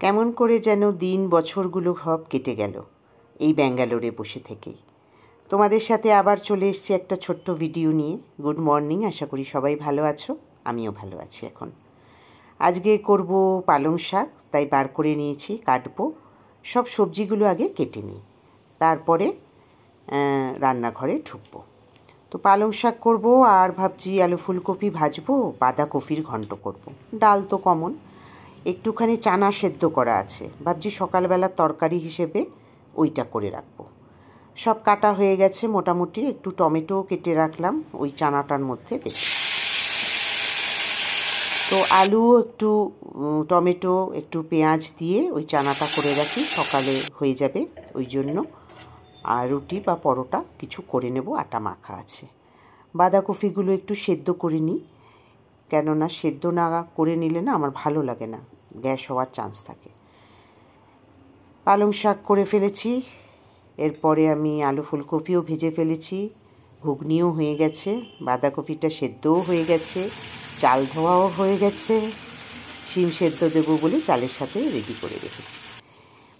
কেমন করে যেন দিন বছরগুলো সব কেটে গেল এই ব্যাঙ্গালোরে বসে থেকেই। তোমাদের সাথে আবার চলে এসেছি একটা ছোট্ট ভিডিও নিয়ে। গুড মর্নিং, আশা করি সবাই ভালো আছো, আমিও ভালো আছি। এখন আজকে করব পালং শাক, তাই বার করে নিয়েছি, কাটবো। সব সবজিগুলো আগে কেটে নিই, তারপরে রান্নাঘরে ঢুকবো। তো পালং শাক করবো, আর ভাবছি আলু ফুলকপি ভাজবো, বাঁধাকপির ঘন্ট করব। ডাল তো কমন, একটুখানি চানা সেদ্ধ করা আছে, ভাবছি সকালবেলা তরকারি হিসেবে ওইটা করে রাখবো। সব কাটা হয়ে গেছে মোটামুটি, একটু টমেটো কেটে রাখলাম ওই চানাটার মধ্যে বেশি। তো আলু একটু টমেটো একটু পেঁয়াজ দিয়ে ওই চানাটা করে রাখি, সকালে হয়ে যাবে ওই জন্য। আর রুটি বা পরোটা কিছু করে নেব, আটা মাখা আছে। বাঁধাকপিগুলো একটু সেদ্ধ করে নিই, কেননা সেদ্ধ না করে নিলে না আমার ভালো লাগে না, গ্যাস হওয়ার চান্স থাকে। পালং শাক করে ফেলেছি, এরপরে আমি আলু ফুলকপিও ভেজে ফেলেছি, ঘুগনিও হয়ে গেছে, বাঁধাকপিটা সেদ্ধও হয়ে গেছে, চাল ধোয়াও হয়ে গেছে। শিম সেদ্ধ দেবো বলে চালের সাথে রেডি করে রেখেছি।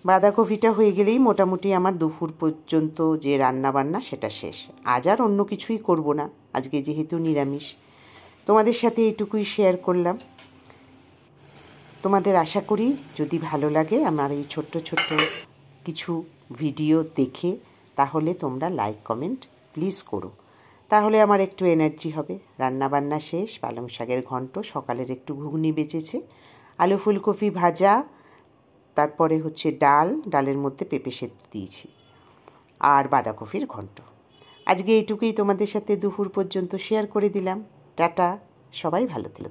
বাঁধাকপিটা হয়ে গেলেই মোটামুটি আমার দুপুর পর্যন্ত যে রান্না বান্না সেটা শেষ। আজ আর অন্য কিছুই করব না, আজকে যেহেতু নিরামিষ। তোমাদের সাথে এইটুকুই শেয়ার করলাম। তোমাদের আশা করি যদি ভালো লাগে আমার এই ছোট্ট ছোট্ট কিছু ভিডিও দেখে, তাহলে তোমরা লাইক কমেন্ট প্লিজ করো, তাহলে আমার একটু এনার্জি হবে। রান্নাবান্না শেষ, পালং শাকের ঘন্ট, সকালের একটু ঘুগনি বেঁচেছে, আলু ফুলকপি ভাজা, তারপরে হচ্ছে ডাল, ডালের মধ্যে পেঁপে সেদ্ধ দিয়েছি, আর বাঁধাকপির ঘন্ট। আজকে এইটুকুই তোমাদের সাথে দুপুর পর্যন্ত শেয়ার করে দিলাম। টাটা, সবাই ভালো থেকো।